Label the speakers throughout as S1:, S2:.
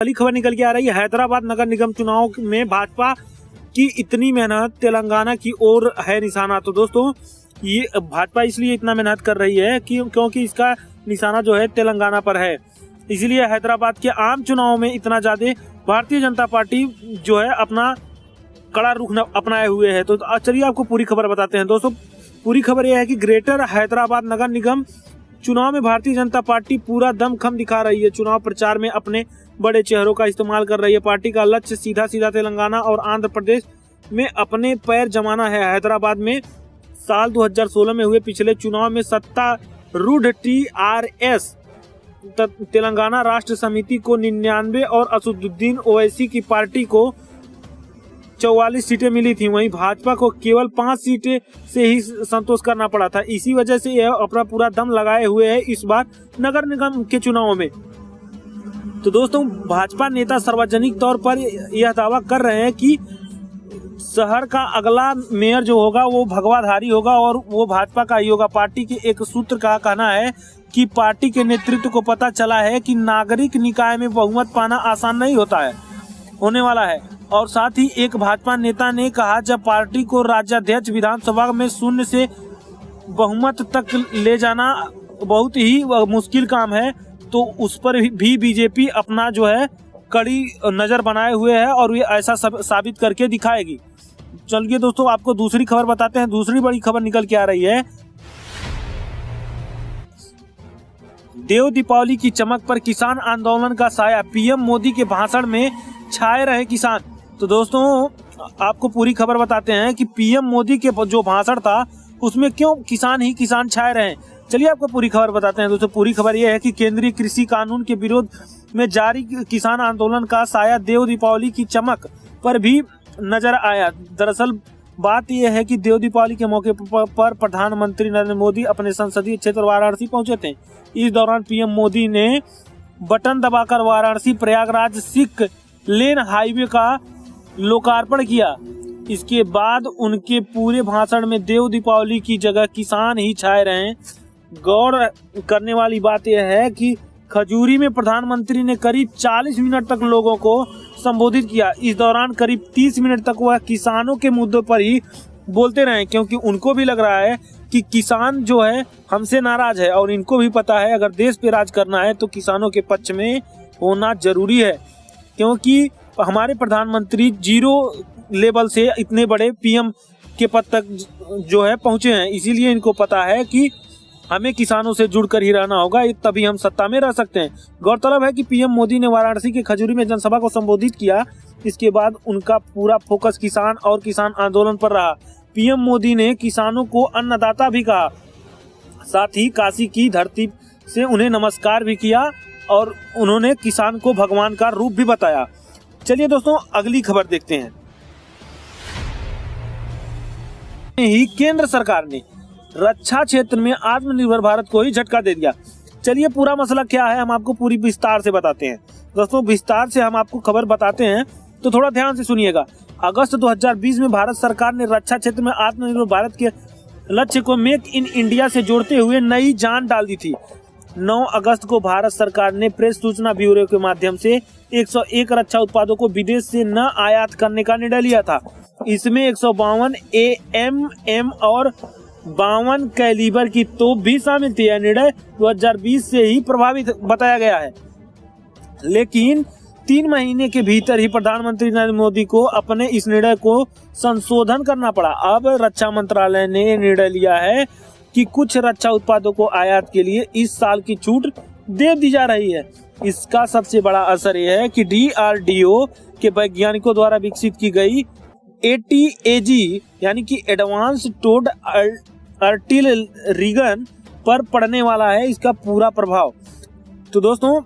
S1: अगली खबर निकल के आ रही है, हैदराबाद नगर निगम चुनाव में भाजपा की इतनी मेहनत, तेलंगाना की ओर है निशाना। तो दोस्तों ये भाजपा इसलिए इतना मेहनत कर रही है क्योंकि इसका निशाना जो है तेलंगाना पर है। इसलिए हैदराबाद के आम चुनाव में इतना ज्यादा भारतीय जनता पार्टी जो है अपना कड़ा रुख अपनाए हुए है। तो चलिए आपको पूरी खबर बताते हैं। दोस्तों पूरी खबर यह है कि ग्रेटर हैदराबाद नगर निगम चुनाव में भारतीय जनता पार्टी पूरा दमखम दिखा रही है। चुनाव प्रचार में अपने बड़े चेहरों का इस्तेमाल कर रही है। पार्टी का लक्ष्य सीधा तेलंगाना और आंध्र प्रदेश में अपने पैर जमाना है। हैदराबाद में साल 2016 में हुए पिछले चुनाव में सत्तारूढ़ TRS तेलंगाना राष्ट्र समिति को 99 और असदुद्दीन ओवैसी की पार्टी को 44 सीटें मिली थी। वहीं भाजपा को केवल 5 सीटें से ही संतोष करना पड़ा था। इसी वजह से यह अपना पूरा दम लगाए हुए है इस बार नगर निगम के चुनाव में। तो दोस्तों भाजपा नेता सार्वजनिक तौर पर यह दावा कर रहे हैं कि शहर का अगला मेयर जो होगा वो भगवाधारी होगा और वो भाजपा का ही होगा। पार्टी के एक सूत्र का कहना है कि पार्टी के नेतृत्व को पता चला है कि नागरिक निकाय में बहुमत पाना आसान नहीं होने वाला है। और साथ ही एक भाजपा नेता ने कहा, जब पार्टी को राज्याध्यक्ष विधानसभा में 0 से बहुमत तक ले जाना बहुत ही मुश्किल काम है, तो उस पर भी बीजेपी अपना जो है कड़ी नजर बनाए हुए है और ये ऐसा साबित करके दिखाएगी। चलिए दोस्तों आपको दूसरी खबर बताते हैं। दूसरी बड़ी खबर निकल के आ रही है, देव दीपावली की चमक पर किसान आंदोलन का साया, पीएम मोदी के भाषण में छाए रहे किसान। तो दोस्तों आपको पूरी खबर बताते हैं कि पीएम मोदी के जो भाषण था उसमें क्यों किसान ही किसान छाए रहे। चलिए आपको पूरी खबर बताते हैं। दोस्तों पूरी खबर यह है कि केंद्रीय कृषि कानून के विरोध में जारी किसान आंदोलन का साया देव दीपावली की चमक पर भी नजर आया। दरअसल बात यह है कि देव दीपावली के मौके पर प्रधानमंत्री नरेंद्र मोदी अपने संसदीय क्षेत्र वाराणसी पहुंचे थे। इस दौरान पीएम मोदी ने बटन दबाकर वाराणसी प्रयागराज सिख लेन हाईवे का लोकार्पण किया। इसके बाद उनके पूरे भाषण में देव दीपावली की जगह किसान ही छाए रहे। गौर करने वाली बात यह है कि खजूरी में प्रधानमंत्री ने करीब 40 मिनट तक लोगों को संबोधित किया। इस दौरान करीब 30 मिनट तक वह किसानों के मुद्दों पर ही बोलते रहे, क्योंकि उनको भी लग रहा है कि किसान जो है हमसे नाराज है और इनको भी पता है अगर देश पे राज करना है तो किसानों के पक्ष में होना जरूरी है। क्योंकि हमारे प्रधानमंत्री 0 लेवल से इतने बड़े पीएम के पद तक जो है पहुंचे हैं, इसीलिए इनको पता है कि हमें किसानों से जुड़कर ही रहना होगा, तभी हम सत्ता में रह सकते हैं। गौरतलब है कि पीएम मोदी ने वाराणसी के खजूरी में जनसभा को संबोधित किया। इसके बाद उनका पूरा फोकस किसान और किसान आंदोलन पर रहा। पीएम मोदी ने किसानों को अन्नदाता भी कहा, साथ ही काशी की धरती से उन्हें नमस्कार भी किया और उन्होंने किसान को भगवान का रूप भी बताया। चलिए दोस्तों अगली खबर देखते हैं। ही केंद्र सरकार ने रक्षा क्षेत्र में आत्मनिर्भर भारत को ही झटका दे दिया। चलिए पूरा मसला क्या है हम आपको पूरी विस्तार से बताते हैं। दोस्तों विस्तार से हम आपको खबर बताते हैं तो थोड़ा ध्यान से सुनिएगा। अगस्त 2020 में भारत सरकार ने रक्षा क्षेत्र में आत्मनिर्भर भारत के लक्ष्य को मेक इन इंडिया से जोड़ते हुए नई जान डाल दी थी। 9 अगस्त को भारत सरकार ने प्रेस सूचना ब्यूरो के माध्यम से 101 रक्षा उत्पादों को विदेश से न आयात करने का निर्णय लिया था। इसमें 152 AMM और 52 कैलिबर की तोप भी शामिल थी। यह निर्णय 2020 से ही प्रभावित बताया गया है, लेकिन 3 महीने के भीतर ही प्रधानमंत्री नरेंद्र मोदी को अपने इस निर्णय को संशोधन करना पड़ा। अब रक्षा मंत्रालय ने निर्णय लिया है कि कुछ रक्षा उत्पादों को आयात के लिए इस साल की छूट दे दी जा रही है। इसका सबसे बड़ा असर यह है कि DRDO के वैज्ञानिकों द्वारा विकसित की गई ATAG यानी कि एडवांस टोड आर्टिलरीगन पर पड़ने वाला है इसका पूरा प्रभाव। तो दोस्तों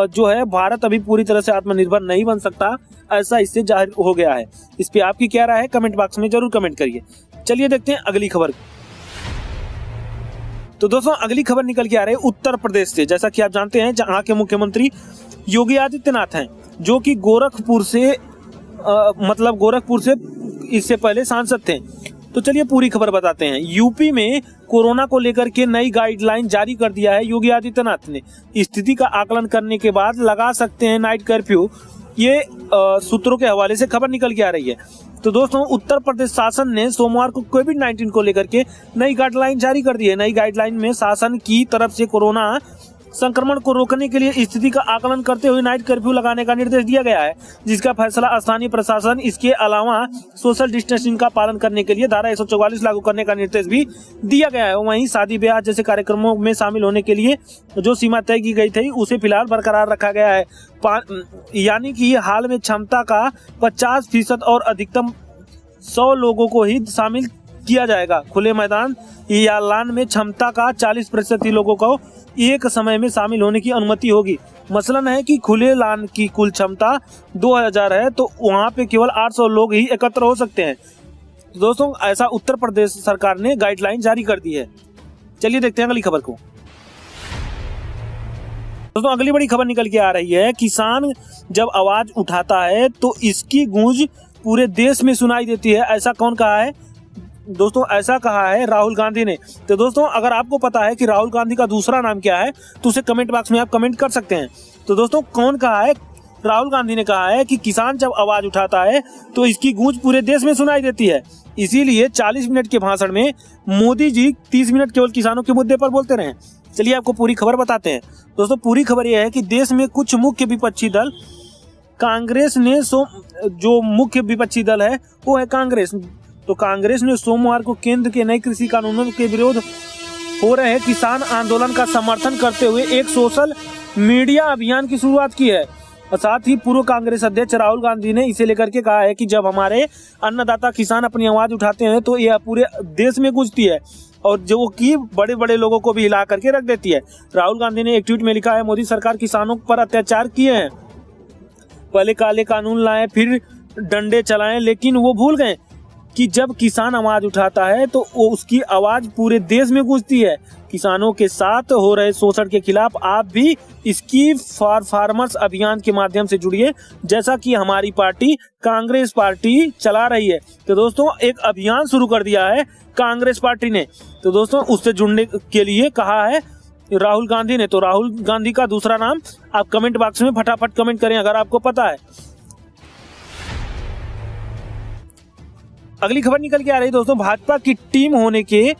S1: जो है भारत अभी पूरी तरह से आत्मनिर्भर नहीं बन सकता, ऐसा इससे जाहिर हो गया है। इस पे आपकी क्या राय है कमेंट बॉक्स में जरूर कमेंट करिए। चलिए देखते हैं अगली खबर। तो दोस्तों अगली खबर निकल के आ रही है उत्तर प्रदेश से। जैसा कि आप जानते हैं जहां के मुख्यमंत्री योगी आदित्यनाथ हैं, जो कि गोरखपुर से इससे पहले सांसद थे। तो चलिए पूरी खबर बताते हैं। यूपी में कोरोना को लेकर के नई गाइडलाइन जारी कर दिया है योगी आदित्यनाथ ने। स्थिति का आकलन करने के बाद लगा सकते हैं नाइट कर्फ्यू, ये सूत्रों के हवाले से खबर निकल के आ रही है। तो दोस्तों, उत्तर प्रदेश शासन ने सोमवार को कोविड-19 को लेकर के नई गाइडलाइन जारी कर दी है। नई गाइडलाइन में शासन की तरफ से कोरोना संक्रमण को रोकने के लिए स्थिति का आकलन करते हुए नाइट कर्फ्यू लगाने का निर्देश दिया गया है, जिसका फैसला स्थानीय प्रशासन इसके अलावा सोशल डिस्टेंसिंग का पालन करने के लिए धारा 144 लागू करने का निर्देश भी दिया गया है। वहीं शादी ब्याह जैसे कार्यक्रमों में शामिल होने के लिए जो सीमा तय की गई थी उसे फिलहाल बरकरार रखा गया है, यानी कि हाल में क्षमता का 50% और अधिकतम 100 लोगों को ही शामिल किया जाएगा। खुले मैदान या लान में क्षमता का 40% ही लोगों को एक समय में शामिल होने की अनुमति होगी। मसलन है कि खुले लान की कुल क्षमता 2000 है तो वहां पे केवल 800 लोग ही एकत्र हो सकते हैं। दोस्तों, ऐसा उत्तर प्रदेश सरकार ने गाइडलाइन जारी कर दी है। चलिए देखते हैं अगली खबर को। दोस्तों, अगली बड़ी खबर निकल के आ रही है, किसान जब आवाज उठाता है तो इसकी गूंज पूरे देश में सुनाई देती है। ऐसा कौन कहा है दोस्तों? ऐसा कहा है राहुल गांधी ने। तो दोस्तों, अगर आपको पता है कि राहुल गांधी का दूसरा नाम क्या है तो उसे कमेंट बॉक्स में आप कमेंट कर सकते हैं। तो दोस्तों, कौन कहा है? राहुल गांधी ने कहा है कि किसान जब आवाज उठाता है तो इसकी गूंज पूरे देश में सुनाई देती है। इसीलिए 40 मिनट के भाषण में मोदी जी 30 मिनट केवल किसानों के मुद्दे पर बोलते रहे। चलिए आपको पूरी खबर बताते हैं। दोस्तों, पूरी खबर यह है कि देश में कुछ मुख्य विपक्षी दल कांग्रेस ने जो मुख्य विपक्षी दल है वो है कांग्रेस। तो कांग्रेस ने सोमवार को केंद्र के नए कृषि कानूनों के विरोध हो रहे किसान आंदोलन का समर्थन करते हुए एक सोशल मीडिया अभियान की शुरुआत की है। और साथ ही पूर्व कांग्रेस अध्यक्ष राहुल गांधी ने इसे लेकर के कहा है कि जब हमारे अन्नदाता किसान अपनी आवाज उठाते हैं तो यह पूरे देश में गूंजती है और जो कि बड़े बड़े लोगों को भी हिला करके रख देती है। राहुल गांधी ने एक ट्वीट में लिखा है, मोदी सरकार किसानों पर अत्याचार किए हैं, पहले काले कानून लाए फिर डंडे चलाए, लेकिन वो भूल गए कि जब किसान आवाज उठाता है तो उसकी आवाज पूरे देश में गूंजती है। किसानों के साथ हो रहे शोषण के खिलाफ आप भी इसकी फॉर फार्मर्स अभियान के माध्यम से जुड़िए, जैसा कि हमारी पार्टी कांग्रेस पार्टी चला रही है। तो दोस्तों, एक अभियान शुरू कर दिया है कांग्रेस पार्टी ने। तो दोस्तों, उससे जुड़ने के लिए कहा है राहुल गांधी ने। तो राहुल गांधी का दूसरा नाम आप कमेंट बॉक्स में फटाफट कमेंट करें अगर आपको पता है। अगली खबर निकल के आ रही है दोस्तों, भाजपा की टीम होने के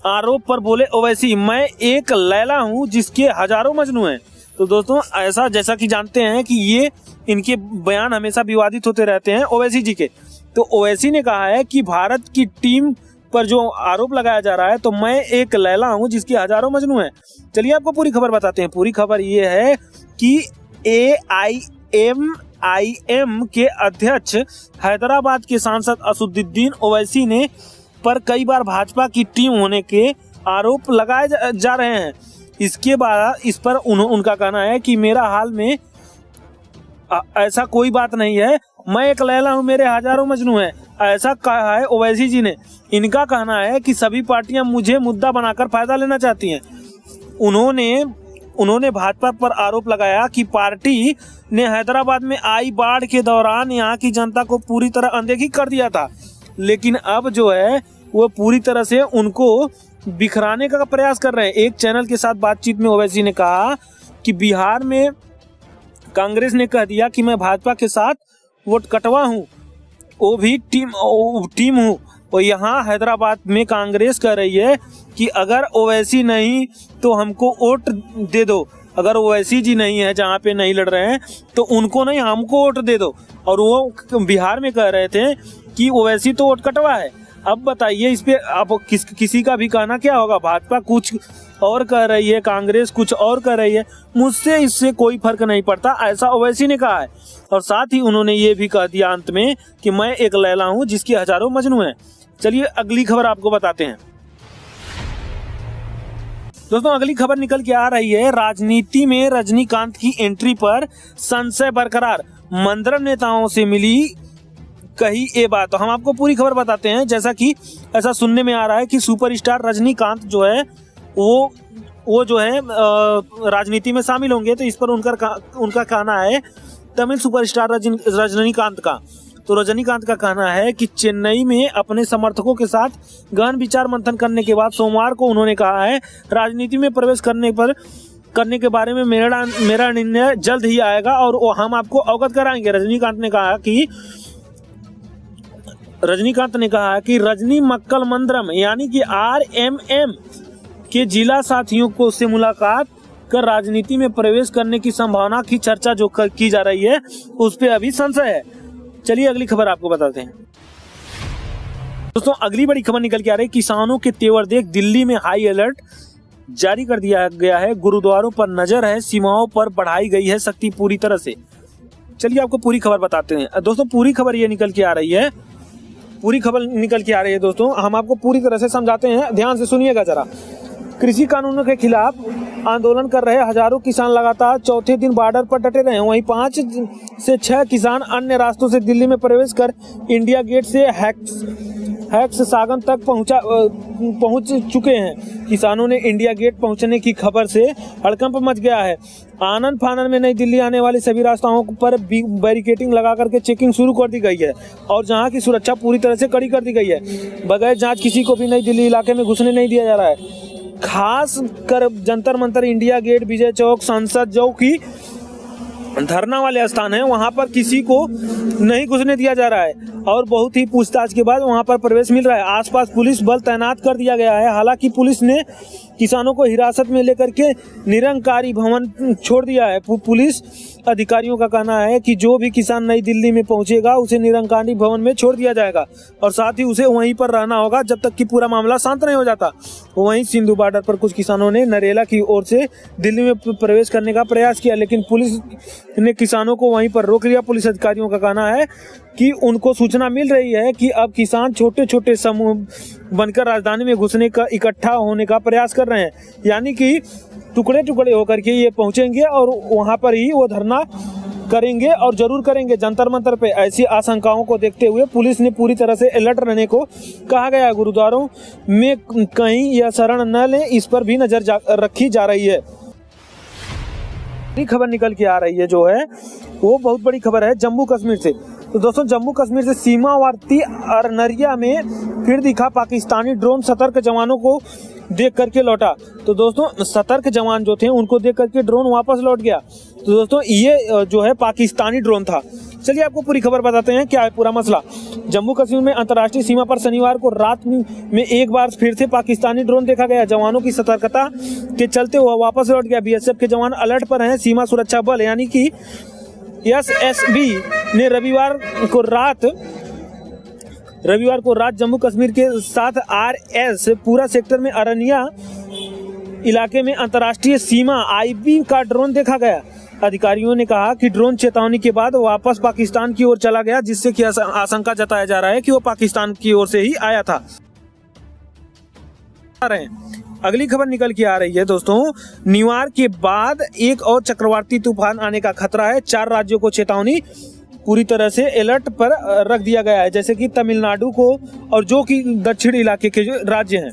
S1: आरोप पर बोले ओवैसी, मैं एक लैला हूं जिसके हजारों मजनू हैं। तो दोस्तों, ऐसा जैसा कि जानते हैं कि ये इनके बयान हमेशा विवादित होते रहते हैं ओवैसी जी के। तो ओवैसी ने कहा है कि भारत की टीम पर जो आरोप लगाया जा रहा है तो मैं एक लैला हूं जिसके हजारों मजनू हैं। चलिए आपको पूरी खबर बताते हैं। पूरी खबर ये है कि AIMIM के अध्यक्ष हैदराबाद के सांसद असदुद्दीन ओवैसी ने पर कई बार भाजपा की टीम होने के आरोप लगाए जा रहे हैं। इसके बाद इस पर उनका कहना है कि मेरा हाल में ऐसा कोई बात नहीं है, मैं एक लैला हूं, मेरे हजारों मजनू हैं, ऐसा कहा है ओवैसी जी ने। इनका कहना है कि सभी पार्टियां मुझे मुद्दा बनाकर फायदा लेना चाहती हैं। उन्होंने भाजपा पर आरोप लगाया कि पार्टी ने हैदराबाद में आई बाढ़ के दौरान यहां की जनता को पूरी तरह अनदेखी कर दिया था, लेकिन अब जो है वो पूरी तरह से उनको बिखराने का प्रयास कर रहे हैं। एक चैनल के साथ बातचीत में ओवैसी ने कहा कि बिहार में कांग्रेस ने कह दिया कि मैं भाजपा के साथ वोट कटवा हूं, वो भी टीम हूं, और यहाँ हैदराबाद में कांग्रेस कह रही है कि अगर ओवैसी नहीं तो हमको वोट दे दो, अगर ओवैसी जी नहीं है जहाँ पे नहीं लड़ रहे हैं तो उनको नहीं हमको वोट दे दो। और वो बिहार में कह रहे थे कि ओवैसी तो वोट कटवा है। अब बताइए इस पे अब किसी का भी कहना क्या होगा? भाजपा कुछ और कह रही है, कांग्रेस कुछ और कह रही है, मुझसे इससे कोई फर्क नहीं पड़ता, ऐसा ओवैसी ने कहा है। और साथ ही उन्होंने ये भी कह दिया अंत में कि मैं एक लैला हूं जिसके हजारों मजनू हैं। चलिए अगली खबर आपको बताते हैं दोस्तों। अगली खबर निकल के आ रही है, राजनीति में रजनीकांत की एंट्री पर संशय बरकरार, मंदरम नेताओं से मिली कही ये बात। तो हम आपको पूरी खबर बताते हैं। जैसा कि ऐसा सुनने में आ रहा है कि सुपरस्टार रजनीकांत जो है वो जो है राजनीति में शामिल होंगे। तो इस पर उनका कहना है तमिल सुपरस्टार रजनीकांत का। तो रजनीकांत का कहना है कि चेन्नई में अपने समर्थकों के साथ गहन विचार मंथन करने के बाद सोमवार को उन्होंने कहा है, राजनीति में प्रवेश करने के बारे में मेरा निर्णय जल्द ही आएगा और हम आपको अवगत कराएंगे। रजनीकांत ने कहा कि रजनी मक्कल मंदिरम यानी कि RMM के जिला साथियों को से मुलाकात कर राजनीति में प्रवेश करने की संभावना की चर्चा जो की जा रही है उस पे अभी संशय है। चलिए अगली खबर आपको बताते हैं। दोस्तों अगली बड़ी खबर निकल के आ रही है, किसानों के तेवर देख दिल्ली में हाई अलर्ट जारी कर दिया गया है। गुरुद्वारों पर नजर है, सीमाओं पर बढ़ाई गई है सख्ती पूरी तरह से। चलिए आपको पूरी खबर बताते हैं। दोस्तों पूरी खबर ये निकल के आ रही है, दोस्तों हम आपको पूरी तरह से समझाते हैं, ध्यान से सुनिएगा जरा। कृषि कानूनों के खिलाफ आंदोलन कर रहे हजारों किसान लगातार चौथे दिन बॉर्डर पर डटे रहे। वहीं 5 से 6 किसान अन्य रास्तों से दिल्ली में प्रवेश कर इंडिया गेट से हैक्स सागन तक पहुंच चुके हैं। किसानों ने इंडिया गेट पहुंचने की खबर से हड़कंप मच गया है। आनन फानन में नई दिल्ली आने वाले सभी रास्ताओं पर बैरिकेडिंग लगा करके चेकिंग शुरू कर दी गई है और जहां की सुरक्षा पूरी तरह से कड़ी कर दी गई है। बगैर जांच किसी को भी नई दिल्ली इलाके में घुसने नहीं दिया जा रहा है। खास कर जंतर मंतर, इंडिया गेट, विजय चौक, संसद जो की धरना वाले स्थान है, वहां पर किसी को नहीं घुसने दिया जा रहा है और बहुत ही पूछताछ के बाद वहां पर प्रवेश मिल रहा है। आसपास पुलिस बल तैनात कर दिया गया है। हालांकि पुलिस ने किसानों को हिरासत में लेकर के निरंकारी भवन छोड़ दिया है। पुलिस अधिकारियों का कहना है कि जो भी किसान नई दिल्ली में पहुंचेगा उसे निरंकारी भवन में छोड़ दिया जाएगा और साथ ही उसे वहीं पर रहना होगा जब तक कि पूरा मामला शांत नहीं हो जाता। वहीं सिंधु बॉर्डर पर कुछ किसानों ने नरेला की ओर से दिल्ली में प्रवेश करने का प्रयास किया, लेकिन पुलिस ने किसानों को वहीं पर रोक लिया। पुलिस अधिकारियों का कहना है कि उनको सूचना मिल रही है कि अब किसान छोटे छोटे समूह बनकर राजधानी में घुसने का, इकट्ठा होने का प्रयास कर रहे हैं, यानी कि टुकड़े टुकड़े होकर के ये पहुंचेंगे और वहां पर ही वो धरना करेंगे और जरूर करेंगे जंतर मंतर पे। ऐसी आशंकाओं को देखते हुए पुलिस ने पूरी तरह से अलर्ट रहने को कहा गया है। गुरुद्वारों में कहीं यह शरण न लें, इस पर भी नजर रखी जा रही है। खबर निकल के आ रही है जो है वो बहुत बड़ी खबर है जम्मू कश्मीर से। तो दोस्तों जम्मू कश्मीर से सीमावर्ती अरनरिया में फिर दिखा पाकिस्तानी ड्रोन, सतर्क जवानों को देख करके लौटा। तो दोस्तों सतर्क जवान जो थे उनको देख करके ड्रोन वापस लौट गया। तो दोस्तों ये जो है पाकिस्तानी ड्रोन था। चलिए आपको पूरी खबर बताते हैं क्या है पूरा मसला। जम्मू कश्मीर में अंतर्राष्ट्रीय सीमा पर शनिवार को रात में एक बार फिर से पाकिस्तानी ड्रोन देखा गया। जवानों की सतर्कता के चलते हुआ वापस लौट गया। BSF के जवान अलर्ट पर हैं। सीमा सुरक्षा बल यानी कि SSB ने रविवार को रात जम्मू कश्मीर के साथ RS पूरा सेक्टर में अरनिया इलाके में अंतर्राष्ट्रीय सीमा IB का ड्रोन देखा गया। अधिकारियों ने कहा कि ड्रोन चेतावनी के बाद वापस पाकिस्तान की ओर चला गया, जिससे कि आशंका जताया जा रहा है कि वो पाकिस्तान की ओर से ही आया था। अगली खबर निकल के आ रही है दोस्तों, न्यूयॉर्क के बाद एक और चक्रवाती तूफान आने का खतरा है। 4 राज्यों को चेतावनी पूरी तरह से अलर्ट पर रख दिया गया है, जैसे कि तमिलनाडु को और जो कि दक्षिण इलाके के जो राज्य हैं।